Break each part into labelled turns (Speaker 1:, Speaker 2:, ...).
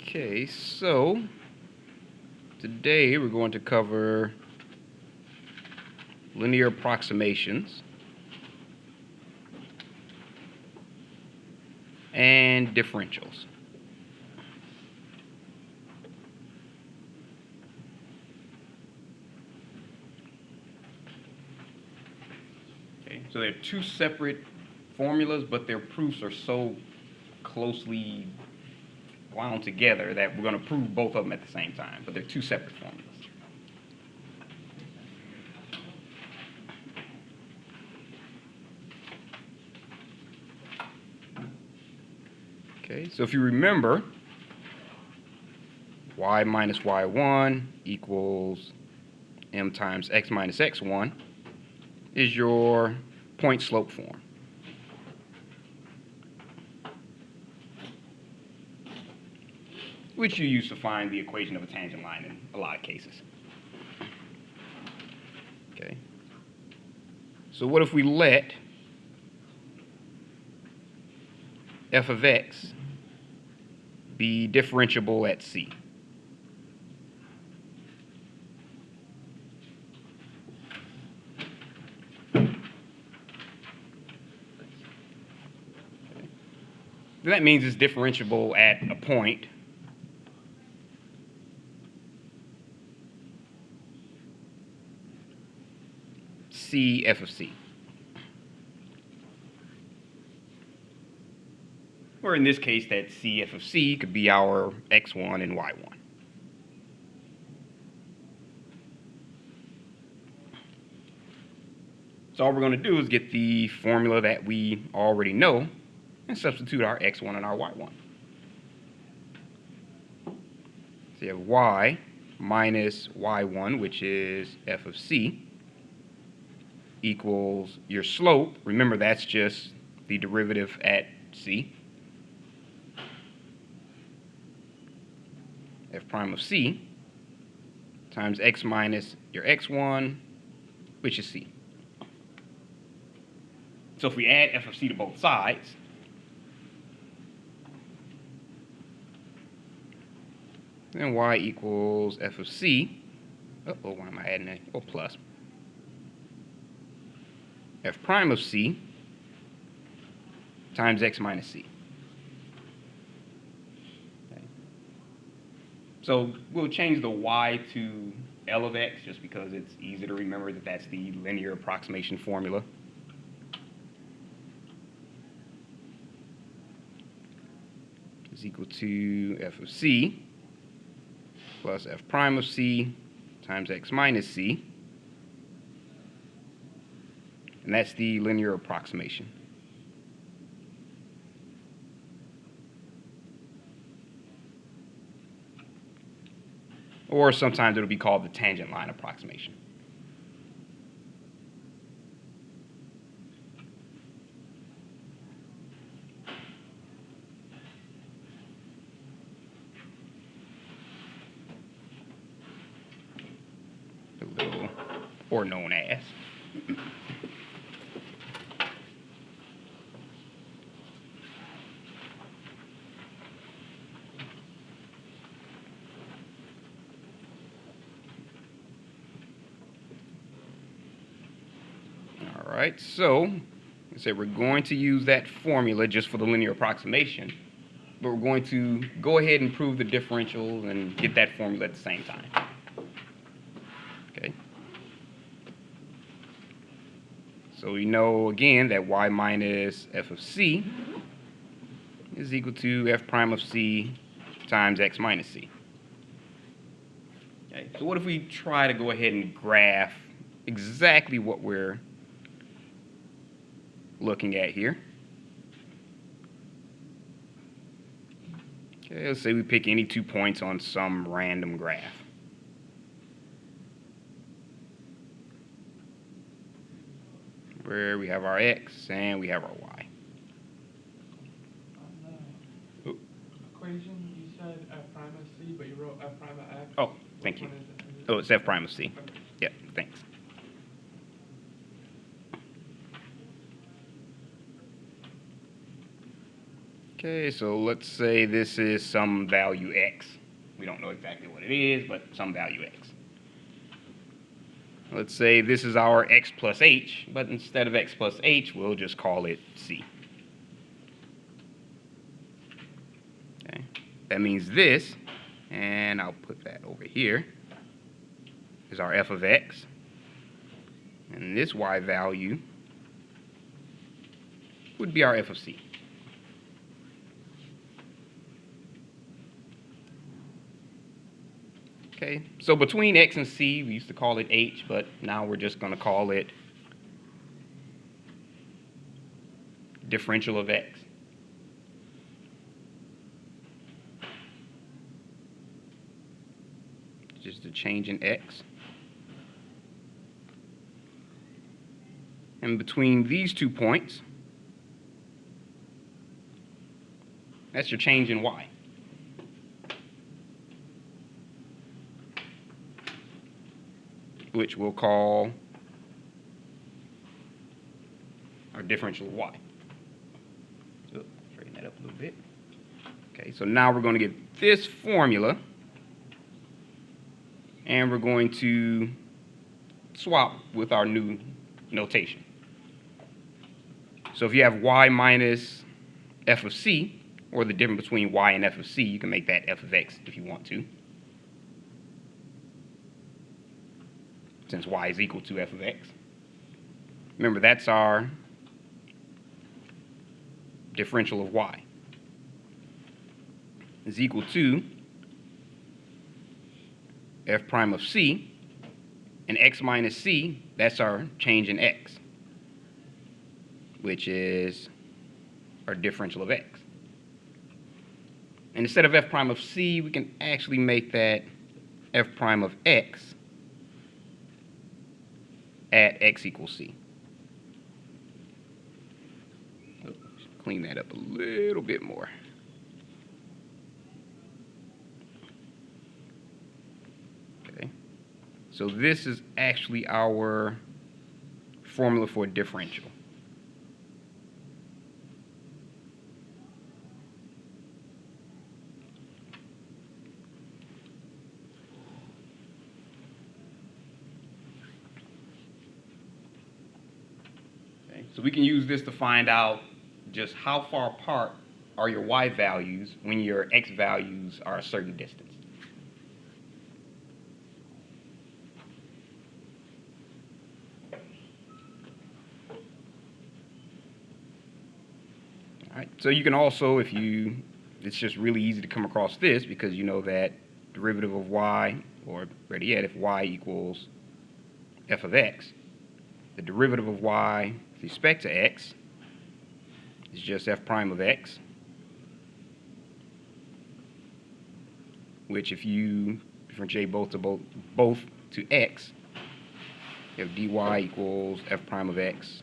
Speaker 1: Okay, so today we're going to cover linear approximations and differentials. Okay, so they're two separate formulas, but their proofs are so closely wound together that we're going to prove both of them at the same time, but they're two separate formulas. Okay, so if you remember, y minus y1 equals m times x minus x1 is your point slope form. Which you use to find the equation of a tangent line in a lot of cases. Okay. So what if we let f of x be differentiable at c? That means it's differentiable at a point c f of c. Or in this case, that c f of c could be our x1 and y1. So all we're going to do is get the formula that we already know and substitute our x1 and our y1. So you have y minus y1, which is f of c, equals your slope. Remember, that's just the derivative at c. F prime of c times x minus your x1, which is c. So if we add f of c to both sides, then y equals f of c. Uh-oh, why am I adding that? Oh, plus. F prime of c times x minus c. Okay. So we'll change the y to L of x just because it's easy to remember that that's the linear approximation formula. Is equal to f of c plus f prime of c times x minus c. And that's the linear approximation. Or sometimes it'll be called the tangent line approximation. Or known as. All right, so I said we're going to use that formula just for the linear approximation, but we're going to go ahead and prove the differential and get that formula at the same time. Okay. So we know again that y minus f of c is equal to f prime of c times x minus c. Okay, so what if we try to go ahead and graph exactly what we're looking at here? Okay, let's say we pick any 2 points on some random graph. Where we have our x and we have our y.
Speaker 2: On the equation, you said f prime of c, but you wrote f prime of x.
Speaker 1: Oh, thank you.
Speaker 2: Which one is it?
Speaker 1: Oh, it's f prime of c.
Speaker 2: Okay.
Speaker 1: Yeah, thanks. Okay, so let's say this is some value x. We don't know exactly what it is, but some value x. Let's say this is our x plus h, but instead of x plus h, we'll just call it c. Okay. That means this, and I'll put that over here, is our f of x. And this y value would be our f of c. Okay, so between x and c, we used to call it h, but now we're just going to call it differential of x. Just a change in x. And between these 2 points, that's your change in y. Which we'll call our differential of y. So, straighten that up a little bit. Okay, so now we're going to get this formula, and we're going to swap with our new notation. So if you have y minus f of c, or the difference between y and f of c, you can make that f of x if you want to, since y is equal to f of x. Remember, that's our differential of y is equal to f prime of c, and x minus c, that's our change in x, which is our differential of x. And instead of f prime of c, we can actually make that f prime of x at x equals c. Clean that up a little bit more. Okay. So this is actually our formula for a differential. Okay. So we can use this to find out just how far apart are your y values when your x values are a certain distance. All right, so you can also, it's just really easy to come across this because you know that derivative of y, or better yet, if y equals f of x, the derivative of y with respect to x is just f prime of x, which if you differentiate both to x, you have dy equals f prime of x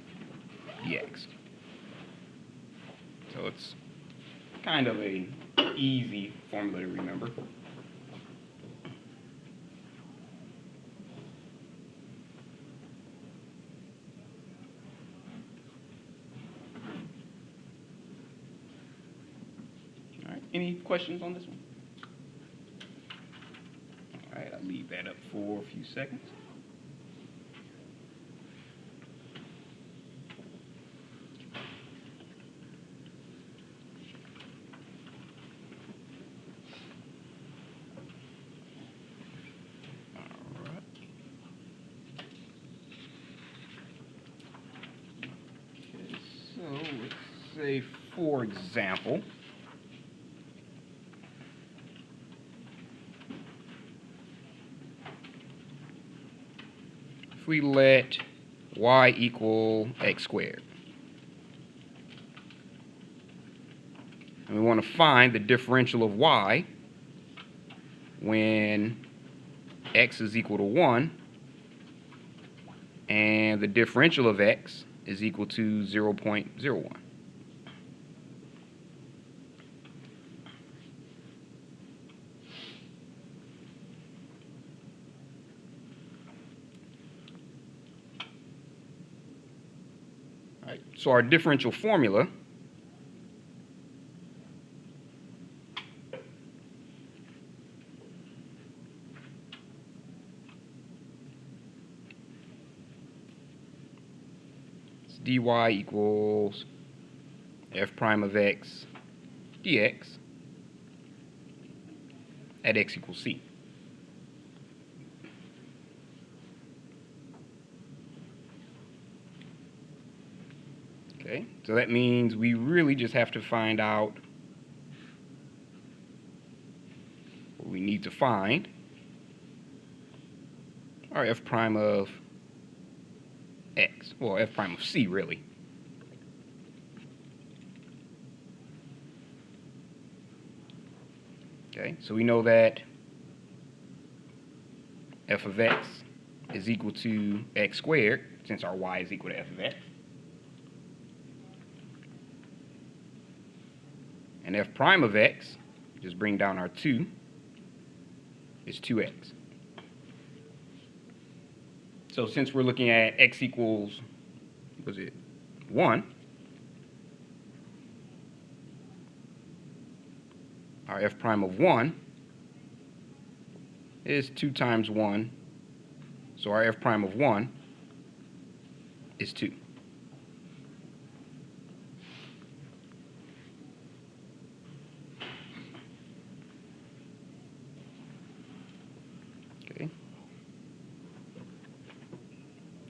Speaker 1: dx. So it's kind of a easy formula to remember. All right, any questions on this one? All right, I'll leave that up for a few seconds. So let's say, for example, if we let y equal x squared, and we want to find the differential of y when x is equal to 1 and the differential of x is equal to 0.01. All right, so our differential formula dy equals f prime of x dx at x equals c. Okay, so that means we really just have to find out what we need to find, our f prime of x, well, f prime of c, really. Okay, so we know that f of x is equal to x squared, since our y is equal to f of x. And f prime of x, just bring down our 2, is 2x. So since we're looking at x equals, was it 1, our f prime of 1 is 2 times 1, so our f prime of 1 is 2. Okay.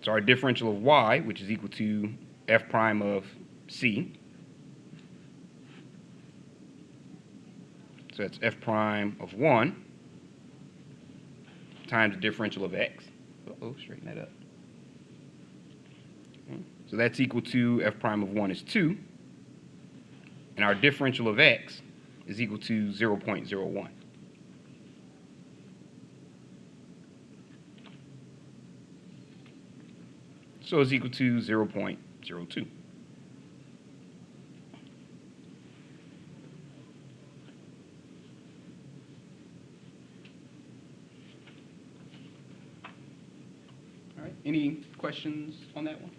Speaker 1: So our differential of y, which is equal to f prime of c, so that's f prime of 1 times the differential of x. Straighten that up. Okay. So that's equal to f prime of 1 is 2, and our differential of x is equal to 0.01. So it's equal to 0.02. All right, any questions on that one?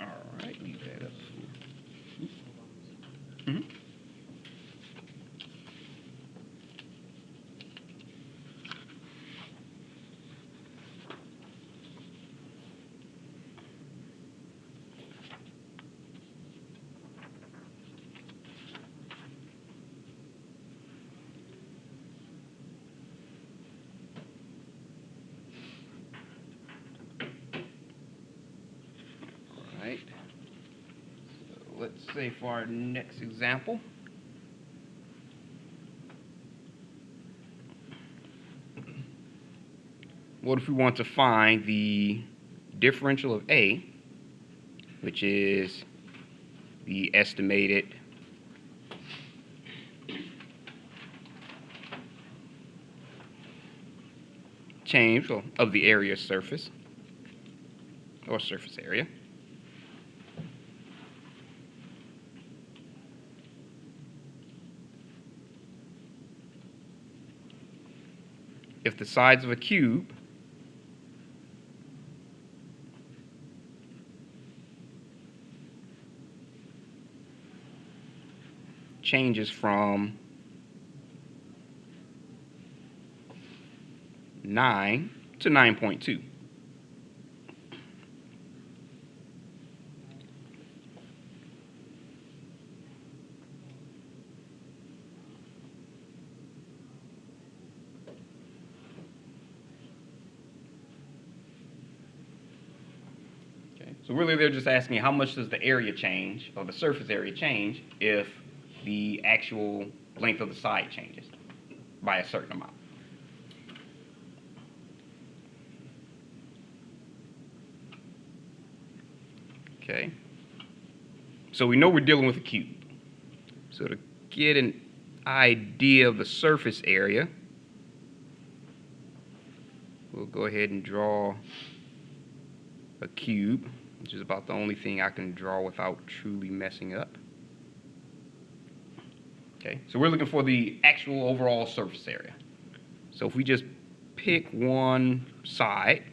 Speaker 1: All right, leave that up. Mm-hmm. Right. So let's say for our next example, what if we want to find the differential of A, which is the estimated change of the area surface, or surface area. If the sides of a cube changes from 9 to 9.2. So really they're just asking how much does the area change, or the surface area change, if the actual length of the side changes by a certain amount. Okay. So we know we're dealing with a cube. So to get an idea of the surface area, we'll go ahead and draw a cube, which is about the only thing I can draw without truly messing up. Okay, so we're looking for the actual overall surface area. So if we just pick one side,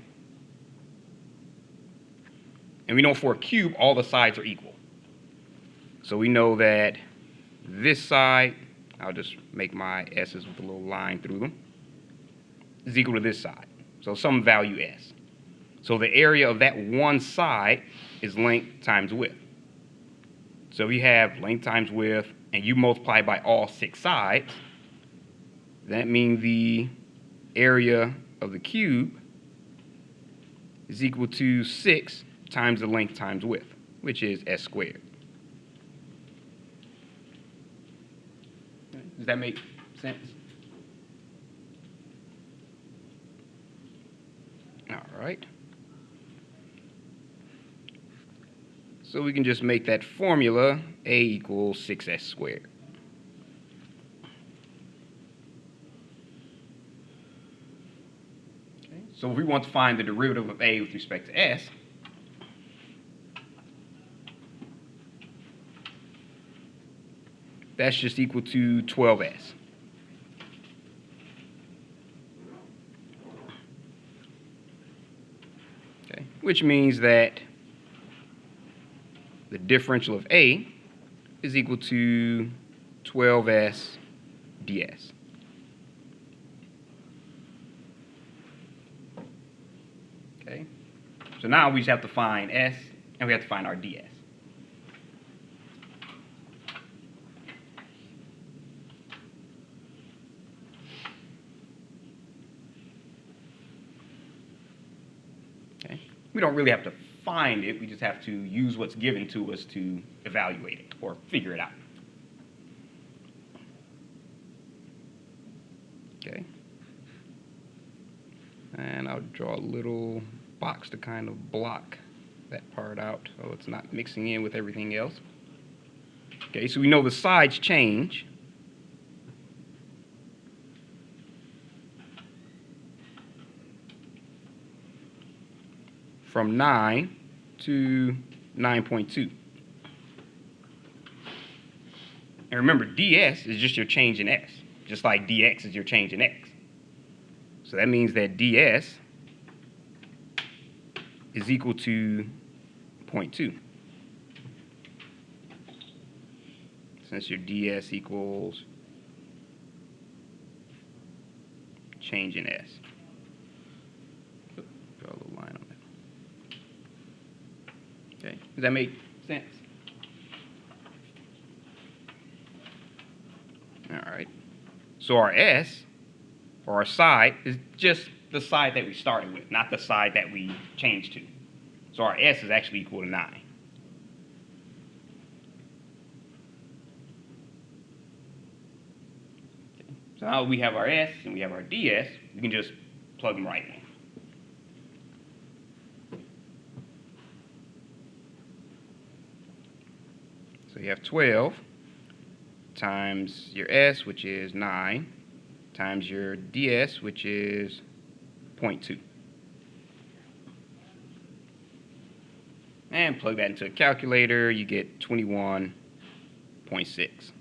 Speaker 1: and we know for a cube, all the sides are equal. So we know that this side, I'll just make my S's with a little line through them, is equal to this side. So some value S. So the area of that one side is length times width. So if you have length times width and you multiply by all 6 sides, that means the area of the cube is equal to 6 times the length times width, which is s squared. Does that make sense? All right. So we can just make that formula a equals 6s squared. Okay. So if we want to find the derivative of a with respect to s, that's just equal to 12s. Okay. Which means that the differential of a is equal to 12s ds. Okay. So now we just have to find s, and we have to find our ds. Okay. We don't really have to find it, we just have to use what's given to us to evaluate it or figure it out. Okay. And I'll draw a little box to kind of block that part out so it's not mixing in with everything else. Okay, so we know the sides change. From 9 to 9.2. And remember, ds is just your change in s, just like dx is your change in x. So that means that ds is equal to 0.2. Since your ds equals change in s. Draw a little line on that. Okay, does that make sense? All right. So our s, or our side, is just the side that we started with, not the side that we changed to. So our s is actually equal to 9. Okay. So now we have our s and we have our ds, we can just plug them right in. So you have 12 times your s, which is 9, times your ds, which is 0.2. And plug that into a calculator, you get 21.6.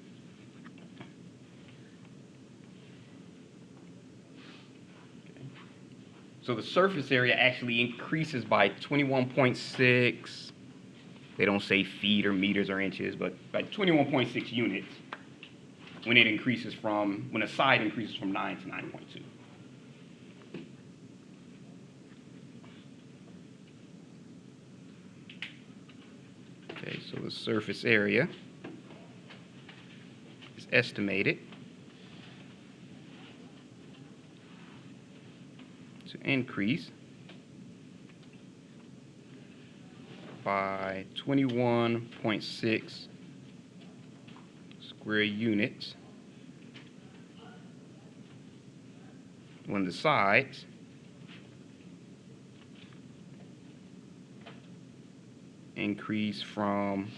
Speaker 1: So the surface area actually increases by 21.6. They don't say feet or meters or inches, but by 21.6 units when it increases from, when a side increases from 9 to 9.2. Okay, so the surface area is estimated to increase by 21.6 square units when the sides increase from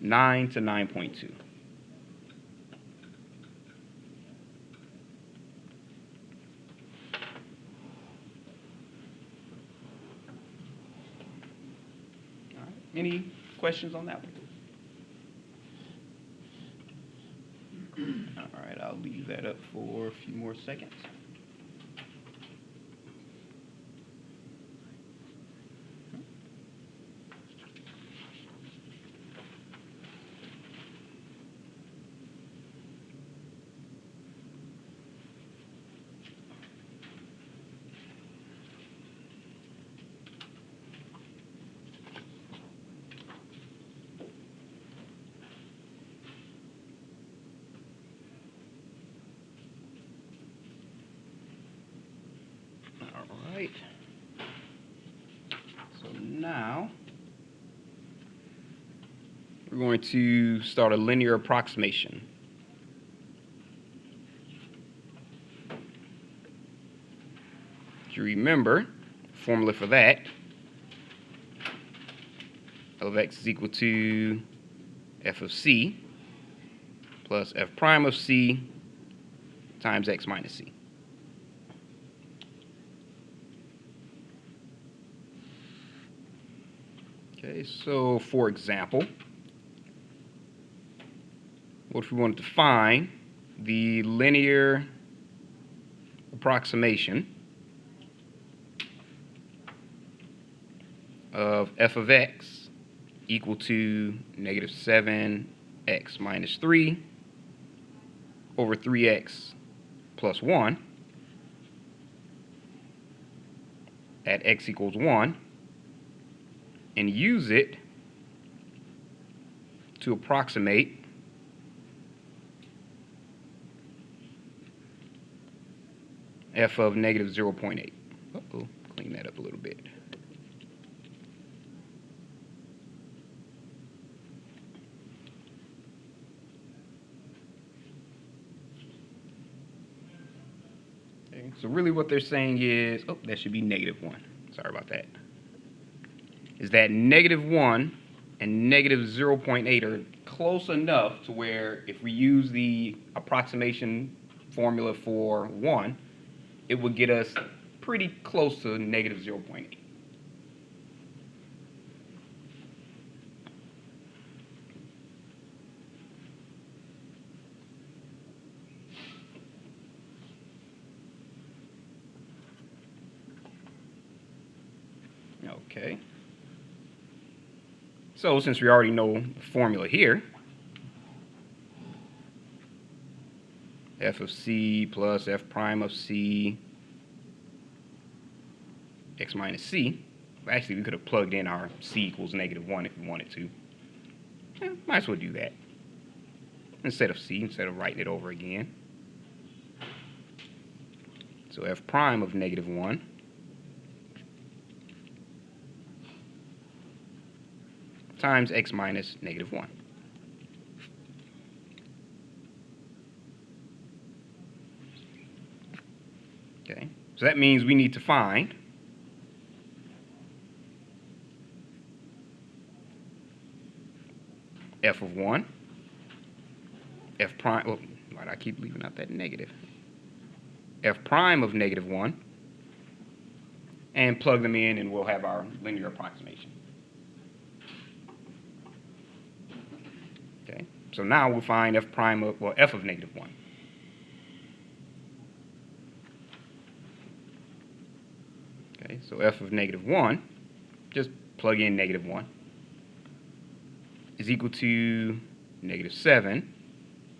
Speaker 1: 9 to 9.2. Any questions on that one? All right, I'll leave that up for a few more seconds. now we're going to start a linear approximation. If you remember, formula for that, L of x is equal to f of c plus f prime of c times x minus c. Okay, so for example, what if we wanted to find the linear approximation of f of x equal to negative 7x minus 3 over 3x plus 1 at x equals 1, and use it to approximate f of negative 0.8. Uh-oh, clean that up a little bit. Okay, so really what they're saying is, oh, that should be negative 1. Sorry about that. Is that negative 1 and negative 0.8 are close enough to where if we use the approximation formula for 1, it would get us pretty close to negative 0.8. Okay. So since we already know the formula here, f of c plus f prime of c x minus c. Actually, we could have plugged in our c equals negative 1 if we wanted to. Might as well do that. Instead of c, instead of writing it over again. So f prime of negative 1 times x minus negative 1. Okay, so that means we need to find f of 1, f prime, oh, why do I keep leaving out that negative? F prime of negative 1, and plug them in and we'll have our linear approximation. Okay, so now we'll find f prime of, well, f of negative 1. Okay, so f of negative 1, just plug in negative 1, is equal to negative 7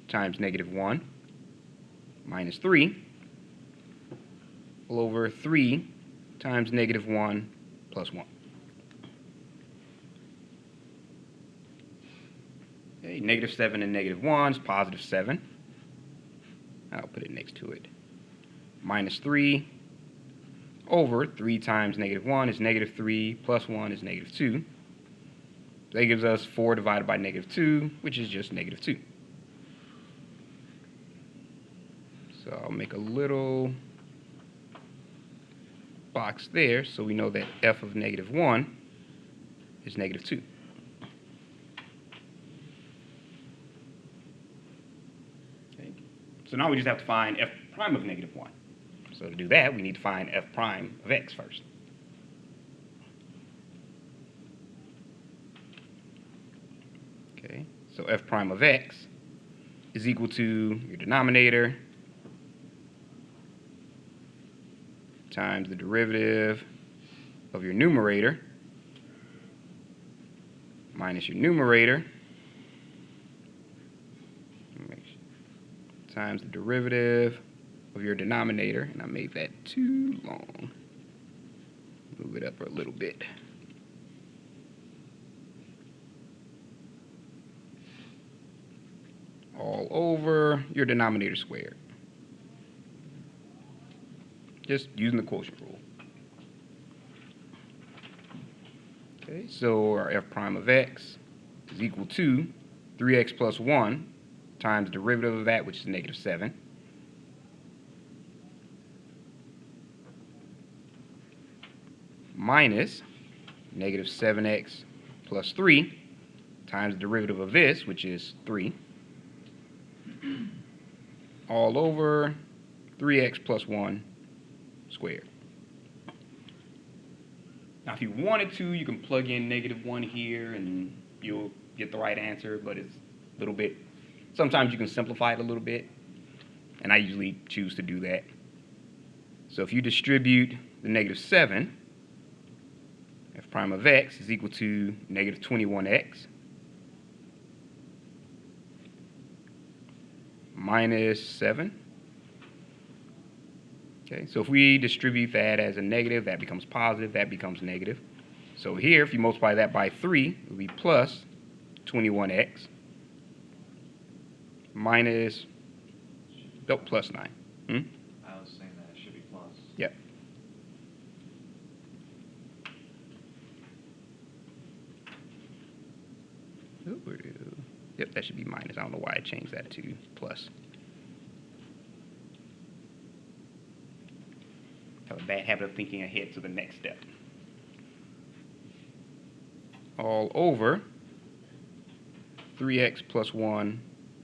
Speaker 1: times negative 1 minus 3 all over 3 times negative 1 plus 1. Okay, negative 7 and negative 1 is positive 7. I'll put it next to it. Minus 3 over 3 times negative 1 is negative 3 plus 1 is negative 2. That gives us 4 divided by negative 2, which is just negative 2. So I'll make a little box there so we know that f of negative 1 is negative 2. Okay. So now we just have to find f prime of negative 1. So to do that, we need to find f prime of x first. Okay, so f prime of x is equal to your denominator times the derivative of your numerator minus your numerator times the derivative of your denominator, and I made that too long. Move it up a little bit. All over your denominator squared. Just using the quotient rule. Okay, so our f prime of x is equal to 3x plus 1 times the derivative of that, which is negative 7, minus negative 7x plus 3 times the derivative of this, which is 3, all over 3x plus 1 squared. Now, if you wanted to, you can plug in negative 1 here and you'll get the right answer, but it's a little bit, sometimes you can simplify it a little bit, and I usually choose to do that. So if you distribute the negative 7, f prime of x is equal to negative 21x minus 7. Okay, so if we distribute that as a negative, that becomes positive, that becomes negative. So here, if you multiply that by 3, it will be plus 21x minus, oh, plus 9.
Speaker 3: I was saying that it should be plus.
Speaker 1: Yep. Yep, that should be minus. I don't know why I changed that to plus. I have a bad habit of thinking ahead to the next step. All over 3x plus 1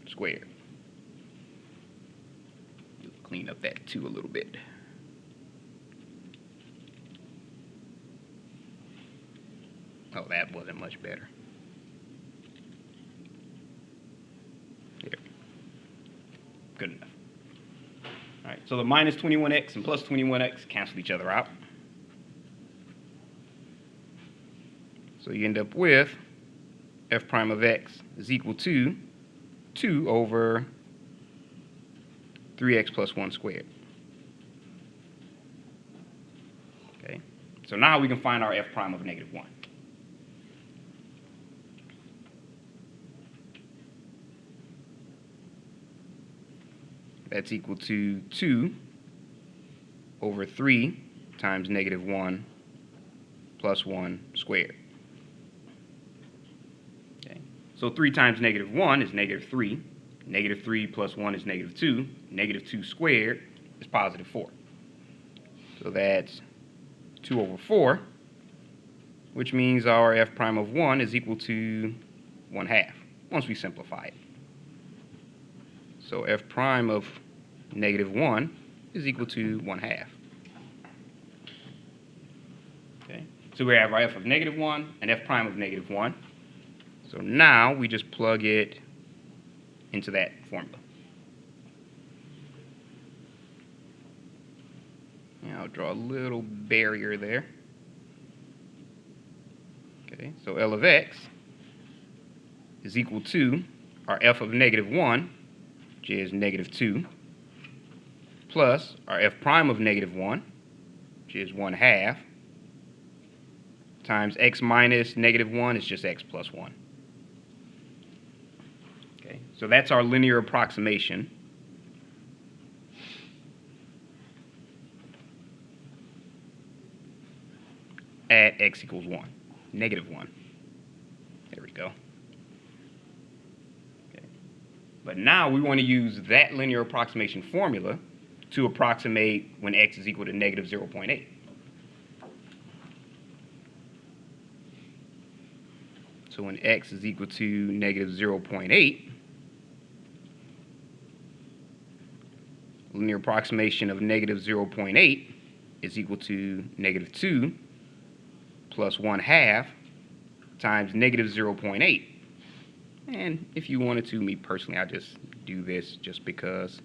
Speaker 1: squared. Clean up that 2 a little bit. Oh, that wasn't much better. There. Good enough. All right, so the minus 21x and plus 21x cancel each other out. So you end up with f prime of x is equal to 2 over 3x plus 1 squared. Okay, so now we can find our f prime of negative 1. That's equal to 2 over 3 times negative 1 plus 1 squared. Okay. So 3 times negative 1 is negative 3. Negative 3 plus 1 is negative 2. Negative 2 squared is positive 4. So that's 2 over 4, which means our f prime of 1 is equal to 1/2 once we simplify it. So f prime of negative 1 is equal to 1/2. Okay, so we have our f of negative 1 and f prime of negative 1. So now we just plug it into that formula. And I'll draw a little barrier there. Okay, so L of x is equal to our f of negative 1, which is negative 2, plus our f prime of negative 1, which is 1/2, times x minus negative 1 is just x plus 1. Okay, so that's our linear approximation. At x equals 1, negative 1. There we go. Okay. But now we want to use that linear approximation formula to approximate when x is equal to negative 0.8. So when x is equal to negative 0.8, linear approximation of negative 0.8 is equal to negative 2 plus 1/2 times negative 0.8. And if you wanted to, me personally, I just do this just because